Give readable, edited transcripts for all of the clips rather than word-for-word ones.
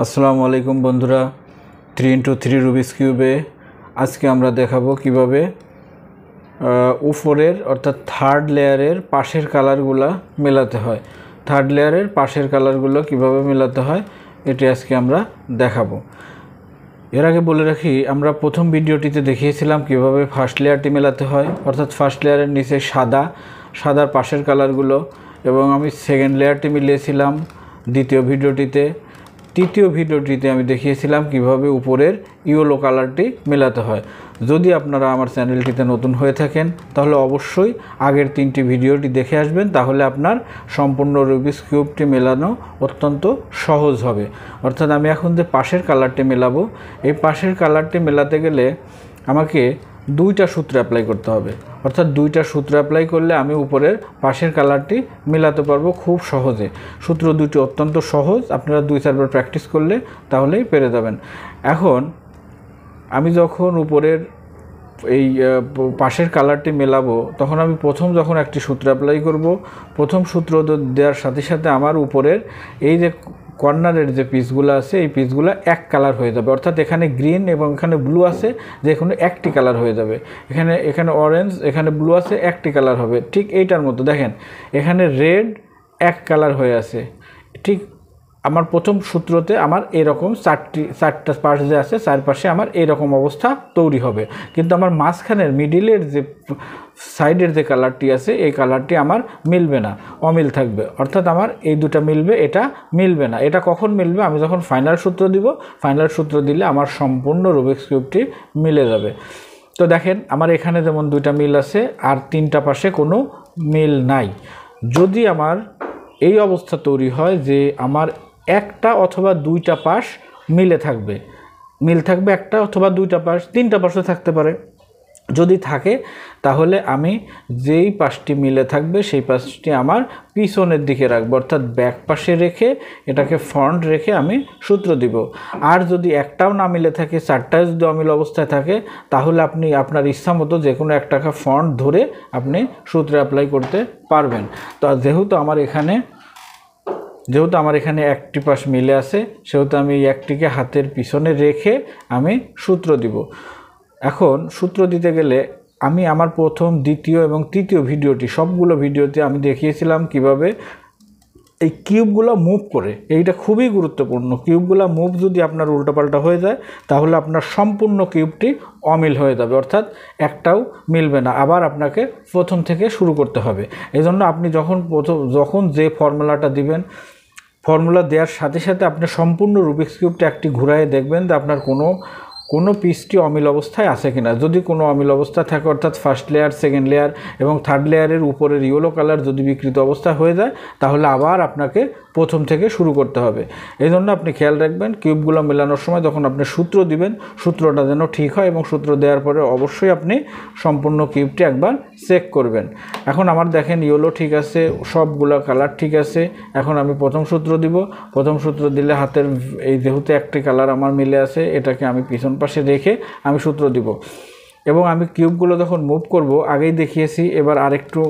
আসসালামু আলাইকুম বন্ধুরা, 3x3 রুবিক্স কিউবে আজকে আমরা দেখাবো কিভাবে উপরের অর্থাৎ থার্ড লেয়ারের পাশের কালারগুলো মেলাতে হয়। থার্ড লেয়ারের পাশের কালারগুলো কিভাবে মেলাতে হয় এটি আজকে আমরা দেখাবো। এর আগে বলে রাখি, আমরা প্রথম ভিডিওটিতে দেখিয়েছিলাম কিভাবে ফার্স্ট লেয়ারটি মেলাতে হয়, অর্থাৎ ফার্স্ট লেয়ারের নিচে সাদার পাশের কালারগুলো, এবং আমি সেকেন্ড লেয়ারটি মিলিয়েছিলাম দ্বিতীয় ভিডিওটিতে। তৃতীয় ভিডিওটিতে আমি দেখিয়েছিলাম কিভাবে উপরের ইয়েলো কালারটি মেলাতে হয়। যদি আপনারা আমার চ্যানেলটিতে নতুন হয়ে থাকেন তাহলে অবশ্যই আগের 3টি ভিডিওটি দেখে আসবেন, তাহলে আপনার সম্পূর্ণ রুবিক্স কিউবটি মেলানো অত্যন্ত সহজ হবে। অর্থাৎ আমি এখন যে পাশের কালারটি মেলাবো, এই পাশের কালারটি মেলাতে গেলে আমাকে 2টা সূত্র অ্যাপ্লাই করতে হবে। অর্থাৎ 2টা সূত্র অ্যাপ্লাই করলে আমি উপরের পাশের কালারটি মেলাতে পারবো খুব সহজে। সূত্র দুটি অত্যন্ত সহজ, আপনারা 2-4 বার প্র্যাকটিস করলে তাহলেই পেরে যাবেন। এখন আমি যখন উপরের এই পাশের কালারটি মেলাবো, তখন আমি যখন একটি সূত্র অ্যাপ্লাই করব, প্রথম সূত্র দেওয়ার সাথে সাথে আমার উপরের এই যে কর্নারের যে পিসগুলো আছে, এই পিসগুলো এক কালার হয়ে যাবে। অর্থাৎ এখানে গ্রিন এবং এখানে ব্লু আছে, যে কোনো একটি কালার হয়ে যাবে। এখানে অরেঞ্জ, এখানে ব্লু আছে, একটি কালার হবে। ঠিক এইটার মতো দেখেন, এখানে রেড এক কালার হয়ে আছে। ঠিক আমার প্রথম সূত্রতে আমার এরকম চারটা পাশ যে আছে, চারপাশে আমার এরকম অবস্থা তৈরি হবে। কিন্তু আমার মাঝখানের মিডিলের যে সাইডের যে কালারটি আছে, এই কালারটি আমার মিলবে না, অমিল থাকবে। অর্থাৎ আমার এই দুটা মিলবে, এটা মিলবে না। এটা কখন মিলবে? আমি যখন ফাইনাল সূত্র দিব। ফাইনাল সূত্র দিলে আমার সম্পূর্ণ রুবিক্স কিউবটি মিলে যাবে। তো দেখেন, আমার এখানে যেমন 2টা মিল আছে, আর 3টা পাশে কোনো মিল নাই। যদি আমার এই অবস্থা তৈরি হয় যে আমার একটা অথবা 2টা পাশ মিল থাকবে একটা অথবা 2টা পাশ, 3টা পাশও থাকতে পারে। যদি থাকে তাহলে আমি যেই পাশটি মিলে থাকবে সেই পাশটি আমার পিছনের দিকে রাখবো, অর্থাৎ ব্যাক পাশে রেখে এটাকে ফ্রন্ট রেখে আমি সূত্র দিব। আর যদি একটাও না মিলে থাকে, 4টায় যদি অমিল অবস্থায় থাকে, তাহলে আপনি আপনার ইচ্ছা মতো যে কোনো একটাকে ফ্রন্ট ধরে আপনি সূত্র অ্যাপ্লাই করতে পারবেন। তো যেহেতু আমার এখানে একটি পাশ মিলে আছে, সেহেতু আমি এই একটিকে হাতের পিছনে রেখে আমি সূত্র দিব। এখন সূত্র দিতে গেলে আমি আমার প্রথম, দ্বিতীয় এবং তৃতীয় ভিডিওটি, সবগুলো ভিডিওতে আমি দেখিয়েছিলাম কিভাবে এই কিউবগুলো মুভ করে। এইটা খুবই গুরুত্বপূর্ণ। কিউবগুলো মুভ যদি আপনার উল্টোপাল্টা হয়ে যায়, তাহলে আপনার সম্পূর্ণ কিউবটি অমিল হয়ে যাবে, অর্থাৎ একটাও মিলবে না। আবার আপনাকে প্রথম থেকে শুরু করতে হবে। এই জন্য আপনি যখন যে ফর্মুলাটা দিবেন, ফর্মুলা দেওয়ার সাথে সাথে আপনি সম্পূর্ণ রুবিক্স কিউবটা একটি ঘুরায় দেখবেন যে আপনার কোনো পিসটি অমিল অবস্থায় আছে কিনা। যদি কোনো অমিল অবস্থা থাকে, অর্থাৎ ফার্স্ট লেয়ার, সেকেন্ড লেয়ার এবং থার্ড লেয়ারের উপরের ইয়েলো কালার যদি বিকৃত অবস্থা হয়ে যায়, তাহলে আবার আপনাকে প্রথম থেকে শুরু করতে হবে। এই জন্য আপনি খেয়াল রাখবেন, কিউবগুলো মেলানোর সময় যখন আপনি সূত্র দিবেন, সূত্রটা যেন ঠিক হয়, এবং সূত্র দেওয়ার পরে অবশ্যই আপনি সম্পূর্ণ কিউবটি একবার চেক করবেন। এখন আমার দেখেন ইয়েলো ঠিক আছে, সবগুলো কালার ঠিক আছে। এখন আমি প্রথম সূত্র দিব। প্রথম সূত্র দিলে হাতের এই যেহেতু একটি কালার আমার মিলে আছে, এটাকে আমি পিছন পাশে রেখে আমি সূত্র দিব। এবং আমি কিউবগুলো যখন মুভ করব, আগেই দেখিয়েছি, এবার আরেকটু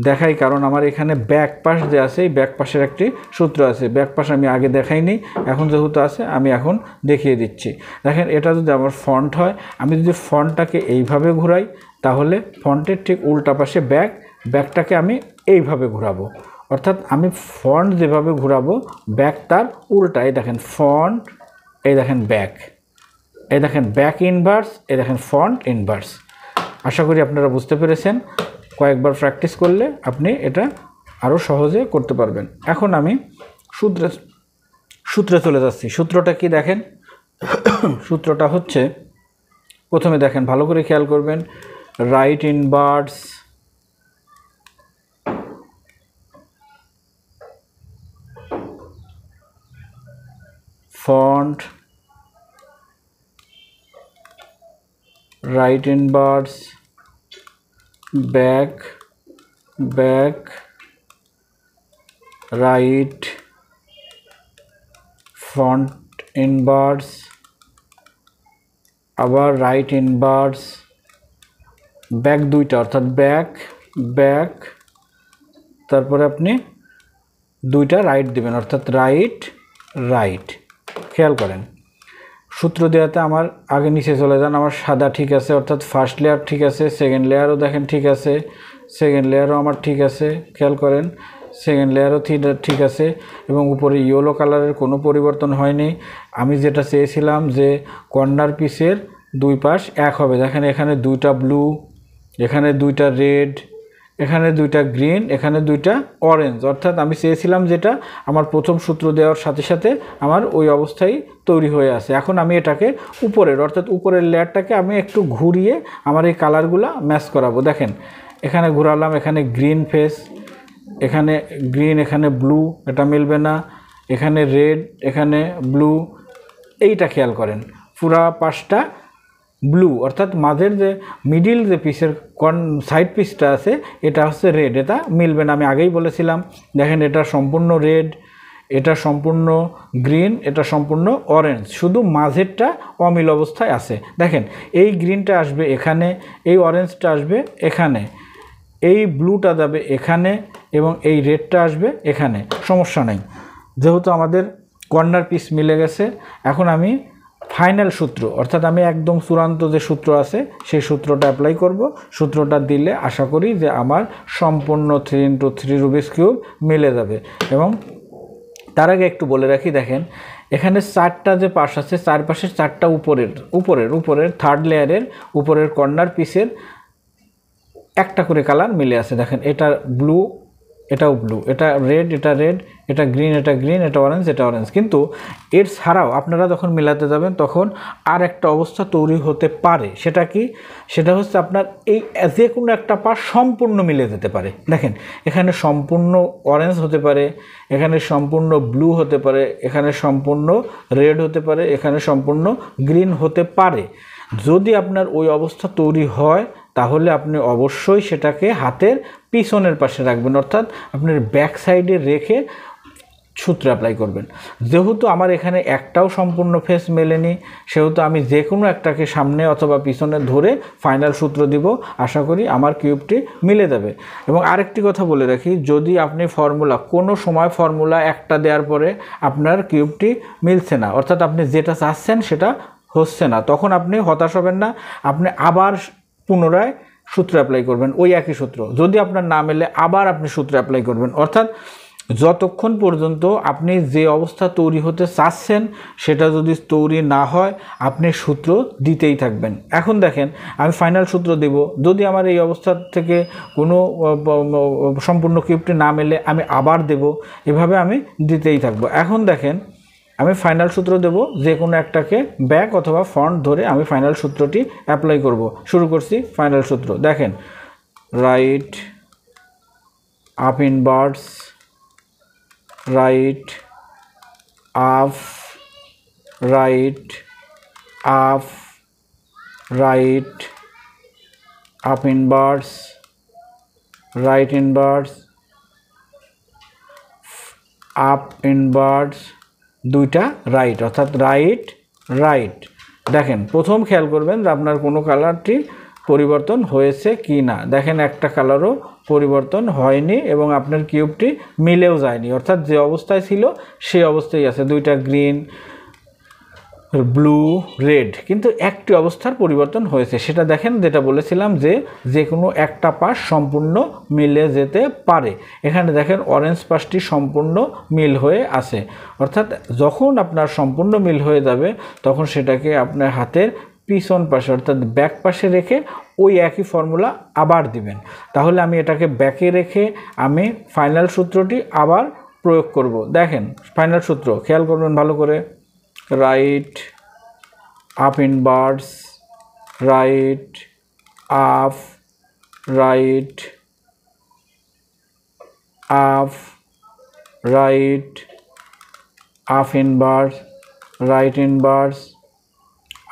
দেখাই, কারণ আমার এখানে ব্যাক পাশ যে আছে, এই ব্যাক পাশের একটি সূত্র আছে। ব্যাক পাশ আমি আগে দেখাইনি, এখন যেহেতু আছে আমি এখন দেখিয়ে দিচ্ছি। দেখেন, এটা যদি আমার ফ্রন্ট হয়, আমি যদি ফ্রন্টটাকে এইভাবে ঘুরাই, তাহলে ফ্রন্টের ঠিক উল্টা পাশে ব্যাকটাকে আমি এইভাবে ঘোরাবো। অর্থাৎ আমি ফ্রন্ট যেভাবে ঘোরাবো, ব্যাক তার উল্টা। এই দেখেন ফ্রন্ট, এই দেখেন ব্যাক, এই দেখেন ব্যাক ইনভার্স, এই দেখেন ফ্রন্ট ইনভার্স। আশা করি আপনারা বুঝতে পেরেছেন। কয়েকবার প্র্যাকটিস করলে আপনি এটা আরও সহজে করতে পারবেন। এখন আমি সূত্রে চলে যাচ্ছি। সূত্রটা কি দেখেন, সূত্রটা হচ্ছে, প্রথমে দেখেন ভালো করে খেয়াল করবেন, right inverse front, right inverse back, right front inverse, আবার রাইট ইনভার্স ব্যাক, 2টা, অর্থাৎ ব্যাক, তারপরে আপনি 2টা রাইট দিবেন, অর্থাৎ রাইট। খেয়াল করেন সূত্র দেওয়াতে আমার আগে নিচে চলে যান। আমার সাদা ঠিক আছে, অর্থাৎ ফার্স্ট লেয়ার ঠিক আছে, সেকেন্ড লেয়ারও দেখেন ঠিক আছে, সেকেন্ড লেয়ারও আমার ঠিক আছে, খেয়াল করেন সেকেন্ড লেয়ারও ঠিক আছে, এবং উপরে ইয়েলো কালারের কোনো পরিবর্তন হয়নি। আমি যেটা চেয়েছিলাম যে কর্নার পিসের দুই পাশ এক হবে, দেখেন এখানে দুইটা ব্লু, এখানে দুইটা রেড, এখানে দুইটা গ্রিন, এখানে দুইটা অরেঞ্জ, অর্থাৎ আমি চেয়েছিলাম যেটা আমার প্রথম সূত্র দেওয়ার সাথে সাথে আমার ওই অবস্থায় তৈরি হয়ে আছে। এখন আমি এটাকে উপরের অর্থাৎ উপরের লেয়ারটাকে আমি একটু ঘুরিয়ে আমার এই কালারগুলো ম্যাচ করাবো। দেখেন এখানে ঘোরালাম, এখানে গ্রিন ফেস, এখানে গ্রিন, এখানে ব্লু, এটা মিলবে না, এখানে রেড, এখানে ব্লু, এইটা খেয়াল করেন পুরা পাশটা ব্লু, অর্থাৎ মাঝের যে মিডিল যে পিসের সাইড পিসটা আছে এটা হচ্ছে রেড, এটা মিলবে না, আমি আগেই বলেছিলাম। দেখেন এটা সম্পূর্ণ রেড, এটা সম্পূর্ণ গ্রিন, এটা সম্পূর্ণ অরেঞ্জ, শুধু মাঝেরটা অমিল অবস্থায় আছে। দেখেন এই গ্রিনটা আসবে এখানে, এই অরেঞ্জটা আসবে এখানে, এই ব্লুটা যাবে এখানে, এবং এই রেডটা আসবে এখানে, সমস্যা নেই যেহেতু আমাদের কর্নার পিস মিলে গেছে। এখন আমি ফাইনাল সূত্র অর্থাৎ আমি একদম চূড়ান্ত যে সূত্র আছে সেই সূত্রটা অ্যাপ্লাই করব। সূত্রটা দিলে আশা করি যে আমার সম্পূর্ণ 3x3 রুবিক্স কিউব মিলে যাবে। এবং তার আগে একটু বলে রাখি, দেখেন এখানে চারটা যে পাশ আছে, চারপাশের চারটা উপরের থার্ড লেয়ারের উপরের কর্নার পিসের একটা করে কালার মিলে আছে। দেখেন এটা ব্লু, এটাও ব্লু, এটা রেড, এটা গ্রিন, এটা অরেঞ্জ, এটা অরেঞ্জ। কিন্তু এর ছাড়াও আপনারা যখন মেলাতে যাবেন তখন আর একটা অবস্থা তৈরি হতে পারে। সেটা কি? সেটা হচ্ছে আপনার এই যে কোনো একটা পাশ সম্পূর্ণ মিলে যেতে পারে। দেখেন এখানে সম্পূর্ণ অরেঞ্জ হতে পারে, এখানে সম্পূর্ণ ব্লু হতে পারে, এখানে সম্পূর্ণ রেড হতে পারে, এখানে সম্পূর্ণ গ্রিন হতে পারে। যদি আপনার ওই অবস্থা তৈরি হয় তাহলে আপনি অবশ্যই সেটাকে হাতের পিছনের পাশে রাখবেন, অর্থাৎ আপনার ব্যাক সাইডে রেখে সূত্র অ্যাপ্লাই করবেন। যেহেতু আমার এখানে একটাও সম্পূর্ণ ফেস মেলেনি, সেহেতু আমি যে কোনো একটাকে সামনে অথবা পিছনে ধরে ফাইনাল সূত্র দিব, আশা করি আমার কিউবটি মিলে যাবে। এবং আরেকটি কথা বলে রাখি, যদি আপনি কোনো সময় ফর্মুলা একটা দেওয়ার পরে আপনার কিউবটি মিলছে না, অর্থাৎ আপনি যেটা চাচ্ছেন সেটা হচ্ছে না, তখন আপনি হতাশ হবেন না, আপনি আবার পুনরায় সূত্র অ্যাপ্লাই করবেন, ওই একই সূত্র। যদি আপনার না মেলে আবার আপনি সূত্র অ্যাপ্লাই করবেন, অর্থাৎ যতক্ষণ পর্যন্ত আপনি যে অবস্থা তৈরি হতে চাচ্ছেন সেটা যদি তৈরি না হয় আপনি সূত্র দিতেই থাকবেন। এখন দেখেন আমি ফাইনাল সূত্র দেব, যদি আমার এই অবস্থা থেকে কোনো সম্পূর্ণ কিউবটি না মেলে আমি আবার দেব, এভাবে আমি দিতেই থাকবো। এখন দেখেন আমি ফাইনাল সূত্র দেব, যে কোনো একটাকে ব্যাক অথবা ফ্রন্ট ধরে আমি ফাইনাল সূত্রটি অ্যাপ্লাই করব। শুরু করছি ফাইনাল সূত্র। দেখেন right up inverse, right up, right up, right up inverse, right inverse, up inverse, দুইটা রাইট, অর্থাৎ রাইট রাইট। দেখেন প্রথম খেয়াল করবেন যে আপনার কোনো কালারটি পরিবর্তন হয়েছে কি না। দেখেন একটা কালারও পরিবর্তন হয়নি এবং আপনার কিউবটি মিলেও যায়নি, অর্থাৎ যে অবস্থায় ছিল সেই অবস্থায় আছে, দুইটা গ্রিন, ব্লু, রেড, কিন্তু একটি অবস্থার পরিবর্তন হয়েছে। সেটা দেখেন যেটা বলেছিলাম যে কোনো একটা পাশ সম্পূর্ণ মিলে যেতে পারে। এখানে দেখেন অরেঞ্জ পাশটি সম্পূর্ণ মিল হয়ে আছে, অর্থাৎ যখন আপনার সম্পূর্ণ মিল হয়ে যাবে তখন সেটাকে আপনার হাতের পিছন পাশে অর্থাৎ ব্যাক পাশে রেখে ওই একই ফর্মুলা আবার দিবেন। তাহলে আমি এটাকে ব্যাকে রেখে আমি ফাইনাল সূত্রটি আবার প্রয়োগ করব। দেখেন ফাইনাল সূত্র খেয়াল করবেন ভালো করে, right up inverse, right up, right up, right up inverse, right inverse,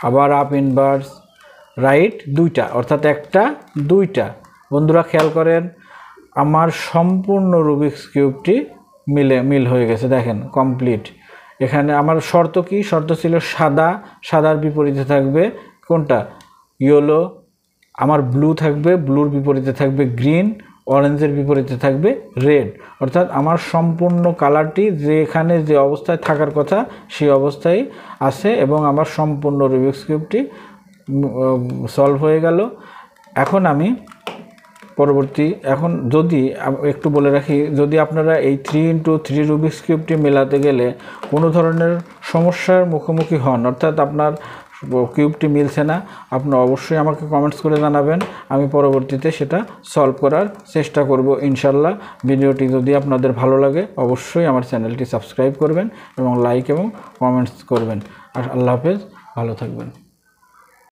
আবার আপ ইনভার্স, রাইট, দুইটা, অর্থাৎ একটা দুইটা। বন্ধুরা খেয়াল করেন আমার সম্পূর্ণ রুবিক্স কিউবটি মিল হয়ে গেছে। দেখেন কমপ্লিট। এখানে আমার শর্ত কি? শর্ত ছিল সাদা, সাদার বিপরীতে থাকবে কোনটা? ইয়েলো। আমার ব্লু থাকবে, ব্লুর বিপরীতে থাকবে গ্রিন, অরেঞ্জের বিপরীতে থাকবে রেড, অর্থাৎ আমার সম্পূর্ণ কালারটি যেখানে যে অবস্থায় থাকার কথা সেই অবস্থায় আছে এবং আমার সম্পূর্ণ রুবিক্স কিউবটি সলভ হয়ে গেল। এখন আমি এখন যদি একটু বলে রাখি, যদি আপনারা এই 3x3 রুবিক্স কিউবটি মেলাতে গেলে কোনো ধরনের সমস্যার মুখোমুখি হন, অর্থাৎ আপনার কিউবটি মিলছে না, আপনি অবশ্যই আমাকে কমেন্টস করে জানাবেন, আমি পরবর্তীতে সেটা সলভ করার চেষ্টা করব ইনশাল্লাহ। ভিডিওটি যদি আপনাদের ভালো লাগে অবশ্যই আমার চ্যানেলটি সাবস্ক্রাইব করবেন এবং লাইক এবং কমেন্টস করবেন। আর আল্লাহ হাফেজ, ভালো থাকবেন।